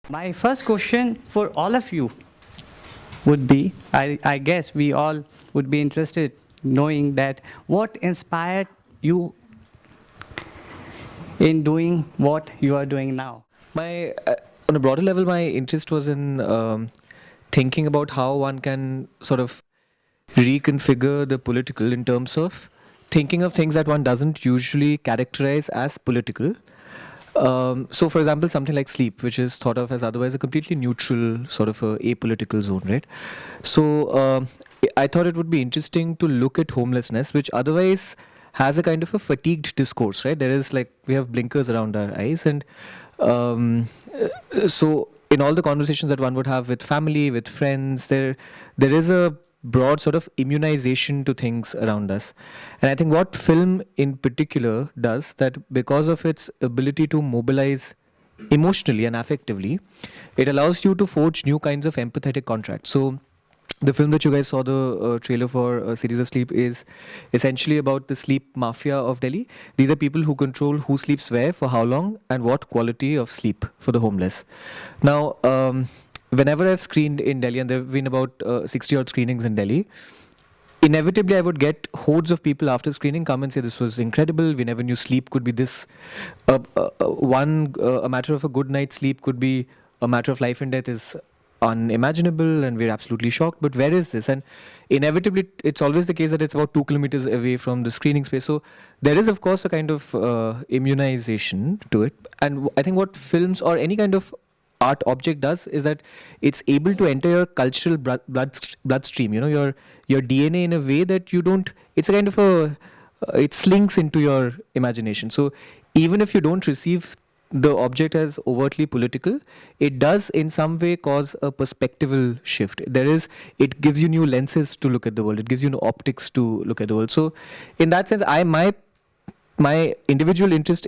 My first question for all of you would be, I guess we all would be interested knowing that what inspired you in doing what you are doing now? My On a broader level, my interest was in thinking about how one can sort of reconfigure the political in terms of thinking of things that one doesn't usually characterize as political. So, for example, something like sleep, which is thought of as otherwise a completely neutral sort of a apolitical zone, right? So, I thought it would be interesting to look at homelessness, which otherwise has a kind of a fatigued discourse, right? There is like we have blinkers around our eyes, and so in all the conversations that one would have with family, with friends, there is a broad sort of immunization to things around us. And I think what film in particular does that, because of its ability to mobilize emotionally and affectively, it allows you to forge new kinds of empathetic contracts. So the film that you guys saw, the trailer for Series of Sleep, is essentially about the sleep mafia of Delhi. These are people who control who sleeps where, for how long, and what quality of sleep for the homeless. Now, whenever I've screened in Delhi, and there have been about 60 odd screenings in Delhi, inevitably I would get hordes of people after screening come and say this was incredible. We never knew sleep could be this. A matter of a good night's sleep could be a matter of life and death is unimaginable, and we're absolutely shocked. But where is this? And inevitably, it's always the case that it's about 2 kilometers away from the screening space. So there is, of course, a kind of immunization to it. And I think what films or any kind of art object does is that it's able to enter your cultural bloodstream, you know, your DNA in a way that you don't. It's a kind of a it slinks into your imagination. So even if you don't receive the object as overtly political, it does in some way cause a perspectival shift. It gives you new lenses to look at the world. It gives you new optics to look at the world. So in that sense, my individual interest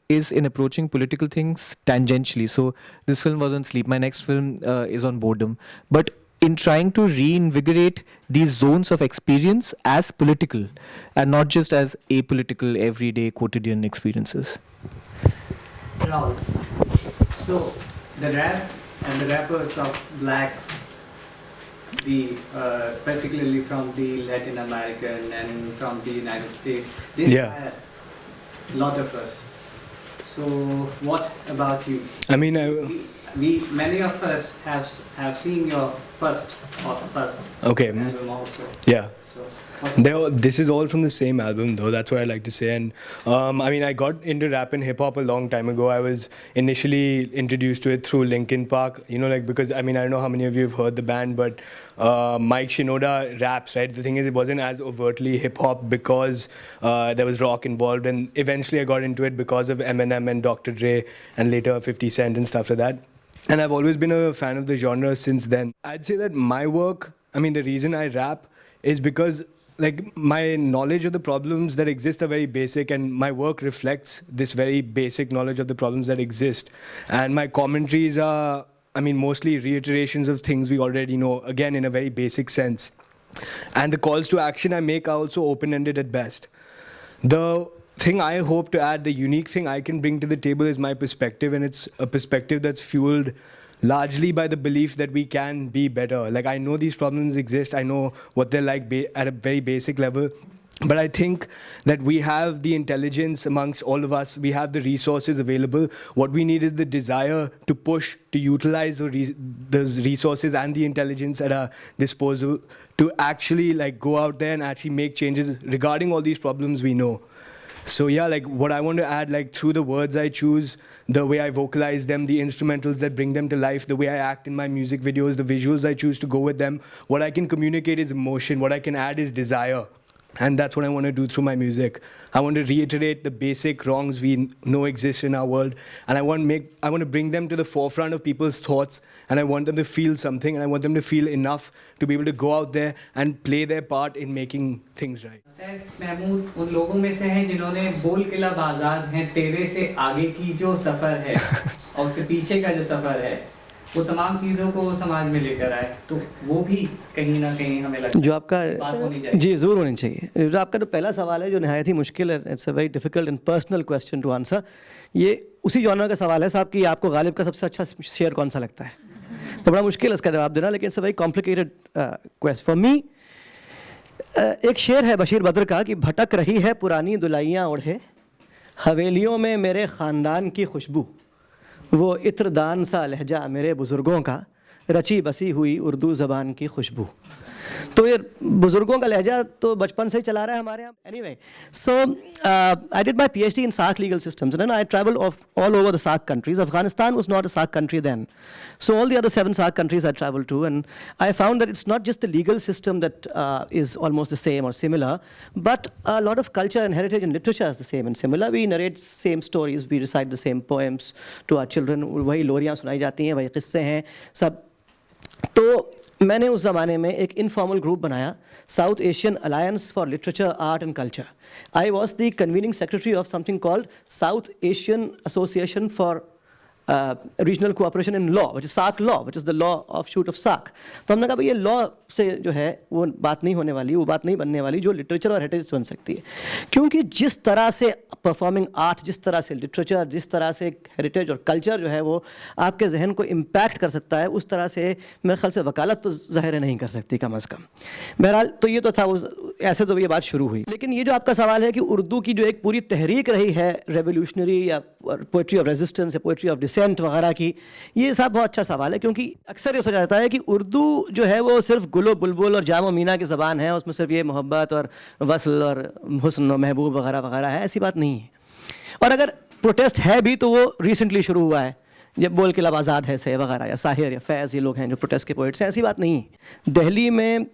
is in approaching political things tangentially. So this film was on sleep. My next film is on boredom. But in trying to reinvigorate these zones of experience as political and not just as apolitical, everyday, quotidian experiences. Raoul, so the rap and the rappers of blacks, particularly from the Latin American and from the United States, they inspire a lot of us. So what about you? I mean, we many of us have seen your first okay, album also. yeah. So This is all from the same album, though. That's what I like to say. And I mean, I got into rap and hip hop a long time ago. I was initially introduced to it through Linkin Park. You know, like because I mean, I don't know how many of you have heard the band, but Mike Shinoda raps, right? The thing is, it wasn't as overtly hip hop because there was rock involved. And eventually, I got into it because of Eminem and Dr. Dre, and later 50 Cent and stuff like that. And I've always been a fan of the genre since then. I'd say that my work, I mean, the reason I rap is because like my knowledge of the problems that exist are very basic, and my work reflects this very basic knowledge of the problems that exist. And my commentaries are, I mean, mostly reiterations of things we already know, again, in a very basic sense. And the calls to action I make are also open-ended at best. The thing I hope to add, the unique thing I can bring to the table is my perspective, and it's a perspective that's fueled largely by the belief that we can be better. Like, I know these problems exist, I know what they're like at a very basic level, but I think that we have the intelligence amongst all of us, we have the resources available. What we need is the desire to push, to utilize those resources and the intelligence at our disposal to actually like go out there and actually make changes regarding all these problems we know. So yeah, like what I want to add, like through the words I choose, the way I vocalize them, the instrumentals that bring them to life, the way I act in my music videos, the visuals I choose to go with them, what I can communicate is emotion, what I can add is desire. And that's what I want to do through my music. I want to reiterate the basic wrongs we know exist in our world, and I want to bring them to the forefront of people's thoughts, and I want them to feel something, and I want them to feel enough to be able to go out there and play their part in making things right. Saif Mahmood उन लोगों में से हैं जिन्होंने बोल किला बाजार हैं तेरे से आगे की जो सफ़र है और उससे पीछे का जो सफ़र है वो तमाम चीज़ों को समाज में लेकर आए, तो वो भी कहीं ना कहीं हमें लगता है जो आपका बात होनी चाहिए। जी ज़रूर होनी चाहिए। जो आपका जो पहला सवाल है जो नहायत ही मुश्किल है, it's a very difficult and personal question to answer. ये उसी जॉनर का सवाल है साहब कि आपको गालिब का सबसे अच्छा शेयर कौन सा लगता है, तो बड़ा मुश्किल है इसका जवाब देना, लेकिन it's a very complicated question for me. एक शेर है बशीर बद्र का कि भटक रही है पुरानी दुलाइयाँ ओढ़े, हवेलियों में मेरे ख़ानदान की खुशबू, वो इत्रदान सा लहजा मेरे बुज़ुर्गों का, रची बसी हुई उर्दू ज़बान की खुशबू। तो ये बुज़ुर्गों का लहजा तो बचपन से ही चला रहा है हमारे यहाँ। Anyway, so I did my PhD in SAARC legal systems, and then I traveled all over the SAARC countries. Afghanistan was not a SAARC country then. So all the other 7 SAARC countries I traveled to, and I found that it's not just the legal system that is almost the same or similar, but a lot of culture and heritage and literature is the same and similar. We narrate same stories, we recite the same poems to our children, वही लोरियाँ सुनाई जाती हैं, वही किस्से हैं सब। तो मैंने उस ज़माने में एक इनफॉर्मल ग्रुप बनाया, south Asian alliance for literature, art and culture. I was the convening secretary of something called south Asian association for regional cooperation in law, which is SAARC law, which is the law of shoot of SAARC। तो हमने कहा भाई ये law से जो है वो बात नहीं होने वाली, वो बात नहीं बनने वाली जो लिटरेचर और हेरिटेज बन सकती है, क्योंकि जिस तरह से परफॉर्मिंग आर्ट, जिस तरह से लिटरेचर, जिस तरह से हेरिटेज और कल्चर जो है वो आपके जहन को इम्पैक्ट कर सकता है, उस तरह से मेरे ख्याल से वकालत तो ज़ाहिर नहीं कर सकती कम अज़ कम। बहरहाल तो ये तो था, ऐसे तो ये बात शुरू हुई। लेकिन ये जो आपका सवाल है कि उर्दू की जो एक पूरी तहरीक रही है रेवोल्यूशनरी या पोइट्री ऑफ रेजिस्टेंस या पोइट्री ऑफ डिसेंट वगैरह की, ये सब बहुत अच्छा सवाल है, क्योंकि अक्सर ये सोचा जाता है कि उर्दू जो है वो सिर्फ गुलो बुलबुल और जामो मीना की ज़बान है, उसमें सिर्फ ये मोहब्बत और वसल और हुस्न और महबूब वगैरह वगैरह है। ऐसी बात नहीं है, और अगर प्रोटेस्ट है भी तो वो रिसेंटली शुरू हुआ है, जब बोल के लब आज़ाद है से वगैरह या साहिर या फैज़, ये लोग हैं जो प्रोटेस्ट के पोइट्स हैं। ऐसी बात नहीं है। दिल्ली में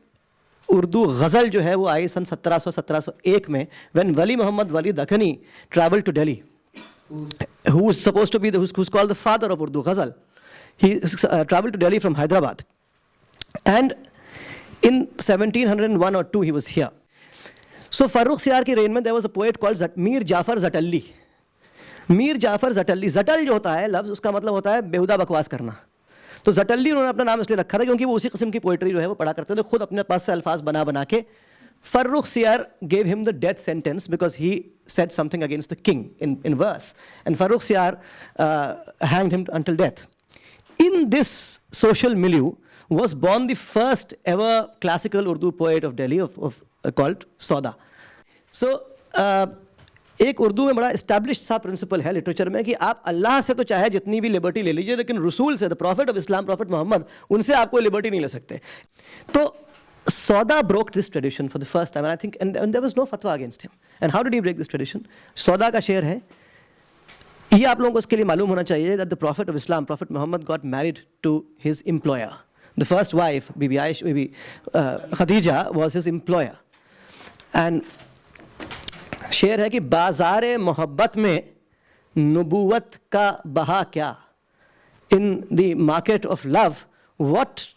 उर्दू गज़ल जो है वो आई सन 1701 में, when Wali Mohammad Wali Dakhani travel to Delhi, who is supposed to be who's called the father of Urdu ghazal. He traveled to Delhi from Hyderabad, and in 1701 or 2 he was here. So Farrukh Siyar की रेन में there was a poet called Mir Jafar Zatalli. Mir Jafar Zatalli, जटल जो होता है लफ्ज़, उसका मतलब होता है बेहुदा बकवास करना। तो जटल्ली उन्होंने अपना नाम इसलिए रखा था क्योंकि वो उसी किस्म की पोइट्री जो है वो पढ़ा करते थे, खुद अपने पास से अल्फाज बना बना के। Farrukh Siyar gave him the death sentence because he said something against the king in verse, and Farrukh Siyar hanged him until death. In this social milieu was born the first ever classical Urdu poet of Delhi called Sauda. So एक उर्दू में बड़ा establish सा principal है literature में कि आप अल्लाह से तो चाहे जितनी भी लिबर्टी ले लीजिए, लेकिन रसूल से, the prophet of Islam, prophet Mohammad, उनसे आप कोई लिबर्टी नहीं ले सकते। तो Sauda broke this tradition for the first time, and I think, and there was no fatwa against him. And how did he break this tradition? Sauda का शेर है, ये आप लोगों को इसके लिए मालूम होना चाहिए that the Prophet of Islam, Prophet Muhammad, got married to his employer. The first wife, Bibi Aisha, Bibi Khadija, was his employer. And शेर है कि बाज़ार मोहब्बत में नबूवत का बहा क्या, in the market of love, what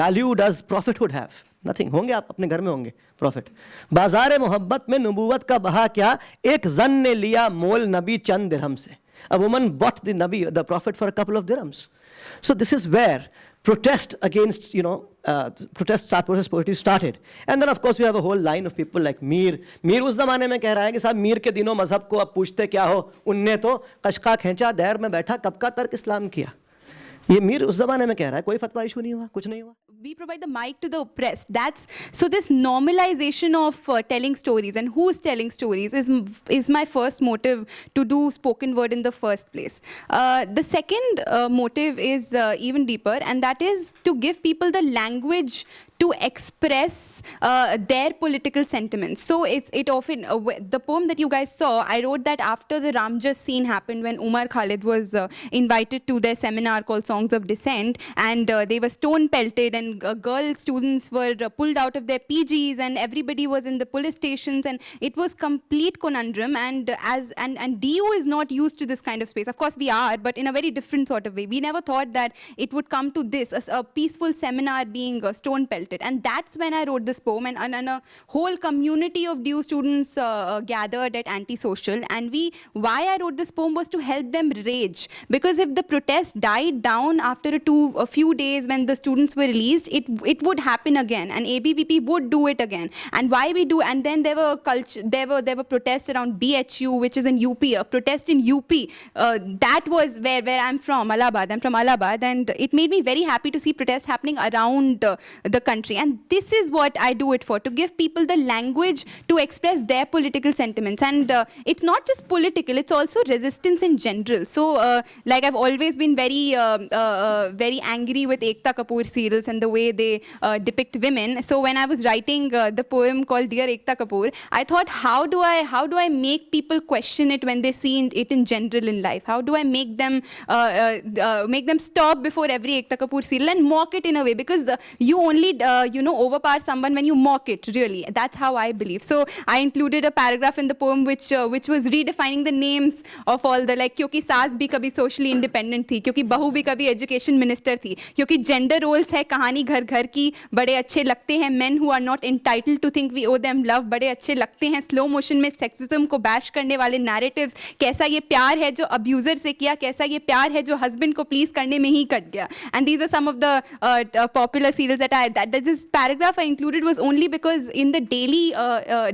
value does prophethood have? Nothing. होंगे आप अपने घर में होंगे प्रॉफिट। बाज़ार मोहब्बत में नबूवत का बहा क्या, एक जन ने लिया मोल नबी चंद दिरहम से। A woman bought the Nabi, the Prophet, for a couple of dirhams. So this is where protest against, protest poetry started. And then of course we have a whole line of people like Mir. Mir उस ज़माने में कह रहा है कि साहब मीर के दिनों मज़हब को अब पूछते क्या हो, उनने तो कशका खींचा, दैर में बैठा कब का तर्क इस्लाम किया। ये मीर उस ज़माने में कह रहा है, कोई फतवा इशू नहीं हुआ, कुछ नहीं हुआ। We provide the mic to the oppressed. So this normalization of telling stories and who's telling stories is my first motive to do spoken word in the first place. The second motive is even deeper, and that is to give people the language to express their political sentiments. So it often, the poem that you guys saw, I wrote that after the Ramjas scene happened when Umar Khalid was invited to their seminar called Songs of Dissent, and they were stone pelted, and girl students were pulled out of their PGs, and everybody was in the police stations, and it was complete conundrum. And DU is not used to this kind of space. Of course we are, but in a very different sort of way. We never thought that it would come to this, a peaceful seminar being stone pelted. felt it. And that's when I wrote this poem, and a whole community of DU students gathered at Antisocial. And why I wrote this poem was to help them rage. Because if the protest died down after a few days when the students were released, it would happen again, and ABVP would do it again. And why we do, and then there were protests around BHU, which is in UP, a protest in UP. That was where I'm from, Allahabad. I'm from Allahabad, and it made me very happy to see protests happening around the country. And this is what I do it for, to give people the language to express their political sentiments. And it's not just political, it's also resistance in general. So like I've always been very angry with Ekta Kapoor serials and the way they depict women. So when I was writing the poem called Dear Ekta Kapoor, I thought, how do I make people question it when they see it in general in life? How do I make them stop before every Ekta Kapoor serial and mock it in a way? Because you only overpower someone when you mock it, really. That's how I believe. So I included a paragraph in the poem which was redefining the names of all the, like, क्योंकि सास भी कभी socially independent थी, क्योंकि बहू भी कभी education minister थी, क्योंकि gender roles है कहानी घर घर की, बड़े अच्छे लगते हैं, men who are not entitled to think we owe them love, बड़े अच्छे लगते हैं, slow motion में sexism को bash करने वाले narratives, कैसा ये प्यार है जो abuser से किया, कैसा ये प्यार है जो husband को please करने में ही कट गया. And these were some of the popular serials that this paragraph I included was only because in the daily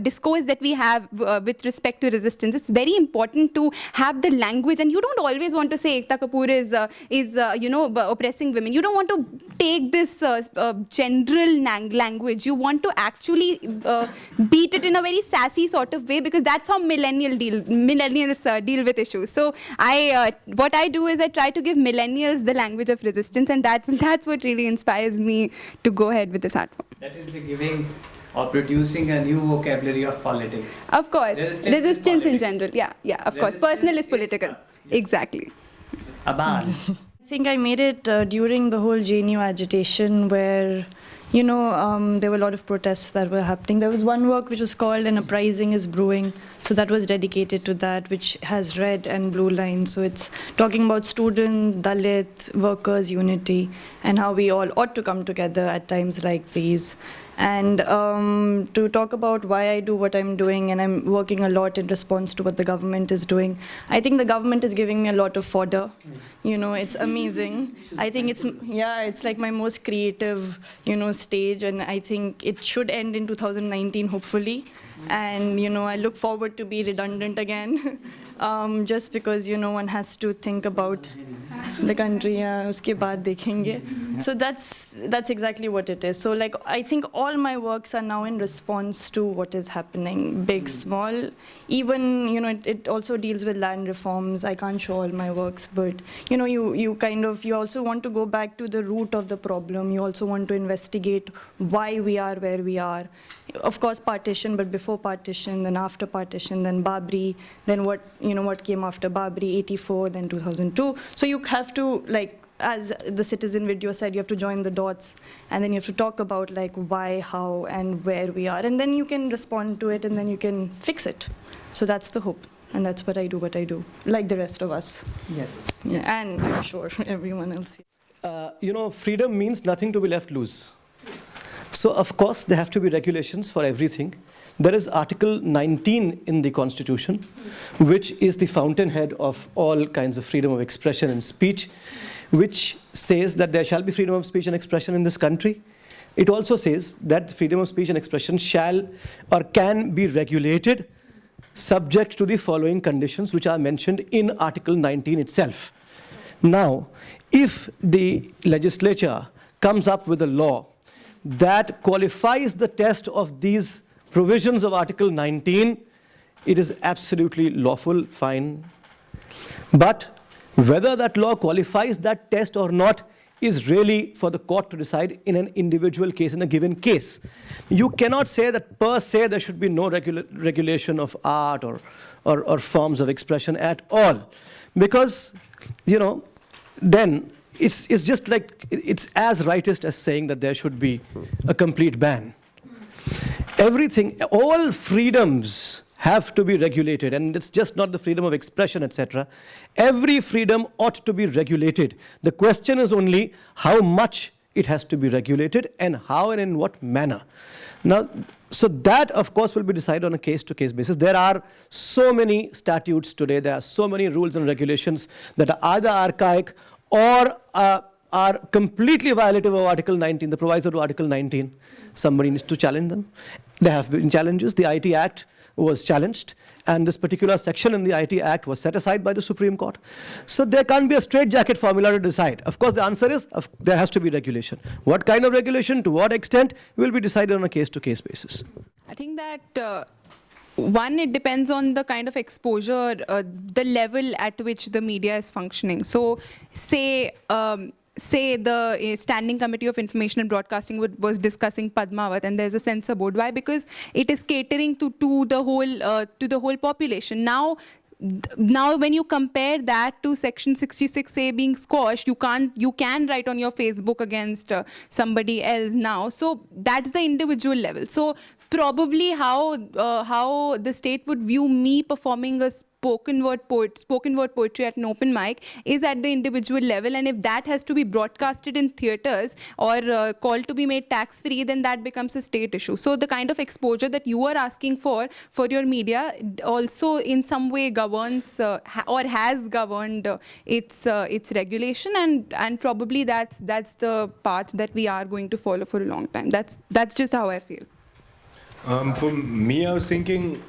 discourse that we have with respect to resistance, it's very important to have the language, and you don't always want to say Ekta Kapoor is oppressing women. You don't want to take this general language. You want to actually beat it in a very sassy sort of way, because that's how millennials deal with issues. So what I do is I try to give millennials the language of resistance, and that's what really inspires me to go ahead with this art form. That is the giving or producing a new vocabulary of politics. Of course, resistance in general. Yeah, of course. Personal is political. Yes. Exactly. Aban. I think I made it during the whole JNU agitation where, there were a lot of protests that were happening. There was one work which was called An Uprising is Brewing. So that was dedicated to that, which has red and blue lines. So it's talking about student, Dalit, workers' unity, and how we all ought to come together at times like these. And to talk about why I do what I'm doing, and I'm working a lot in response to what the government is doing. I think the government is giving me a lot of fodder. It's amazing. I think it's like my most creative, stage, and I think it should end in 2019, hopefully. And, I look forward to be redundant again, just because, one has to think about the country, uske baad dekhenge. So that's exactly what it is. So, like, I think all my works are now in response to what is happening, big, small. Even, it also deals with land reforms. I can't show all my works, but, you also want to go back to the root of the problem. You also want to investigate why we are where we are. Of course, partition, but before partition, then after partition, then Babri, then what came after Babri, 84, then 2002. So you have to, like, as the Citizen video said, you have to join the dots, and then you have to talk about, like, why, how, and where we are, and then you can respond to it, and then you can fix it. So that's the hope, and that's what I do, like the rest of us. Yes. Yeah, and I'm sure everyone else. Freedom means nothing to be left loose. So, of course, there have to be regulations for everything. There is Article 19 in the Constitution, which is the fountainhead of all kinds of freedom of expression and speech, which says that there shall be freedom of speech and expression in this country. It also says that freedom of speech and expression shall or can be regulated subject to the following conditions, which are mentioned in Article 19 itself. Now, if the legislature comes up with a law that qualifies the test of these provisions of Article 19, it is absolutely lawful, fine. But whether that law qualifies that test or not is really for the court to decide in an individual case, in a given case. You cannot say that per se there should be no regulation of art or forms of expression at all. Because, then it's just like, it's as rightist as saying that there should be a complete ban. Everything, all freedoms have to be regulated, and it's just not the freedom of expression, etc. Every freedom ought to be regulated. The question is only how much it has to be regulated and how and in what manner. Now, so that, of course, will be decided on a case-to-case basis. There are so many statutes today, there are so many rules and regulations that are either archaic or are completely violative of Article 19, the proviso to Article 19. Somebody needs to challenge them. There have been challenges. The IT Act was challenged, and this particular section in the IT Act was set aside by the Supreme Court. So there can't be a straitjacket formula to decide. Of course, the answer is there has to be regulation. What kind of regulation, to what extent, will be decided on a case-to-case basis. I think that one, it depends on the kind of exposure, the level at which the media is functioning. So say the Standing Committee of Information and Broadcasting was discussing Padmavat, and there's a censor board. Why? Because it is catering to the whole population. Now when you compare that to Section 66A being squashed, you can write on your Facebook against somebody else now. So that's the individual level. So probably how the state would view me performing a spoken word poetry at an open mic is at the individual level, and if that has to be broadcasted in theatres or called to be made tax-free, then that becomes a state issue. So the kind of exposure that you are asking for your media also in some way governs or has governed its regulation, and probably that's the path that we are going to follow for a long time. That's just how I feel. For me, I was thinking,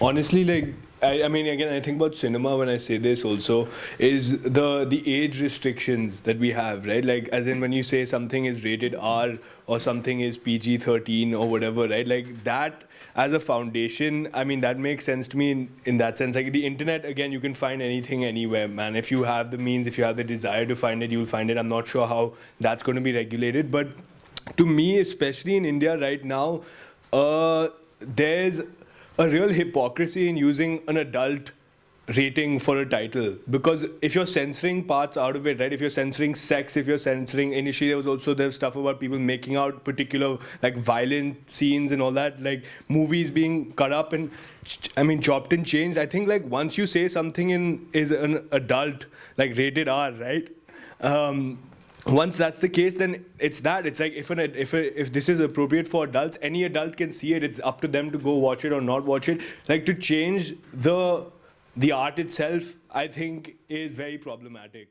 honestly, like, I mean, again, I think about cinema when I say this also, is the age restrictions that we have, right? Like, as in when you say something is rated R or something is PG-13 or whatever, right? Like, that as a foundation, I mean, that makes sense to me in that sense. Like, the internet, again, you can find anything anywhere, man. If you have the means, if you have the desire to find it, you'll find it. I'm not sure how that's going to be regulated. But to me, especially in India right now, there's a real hypocrisy in using an adult rating for a title, because if you're censoring parts out of it, right, if you're censoring sex, if you're censoring, initially there's stuff about people making out particular like violent scenes and all that, like movies being cut up and chopped and changed. I think like once you say something is an adult, like rated R, right, once that's the case, then it's that. It's like if this is appropriate for adults, any adult can see it. It's up to them to go watch it or not watch it. Like, to change the art itself, I think, is very problematic.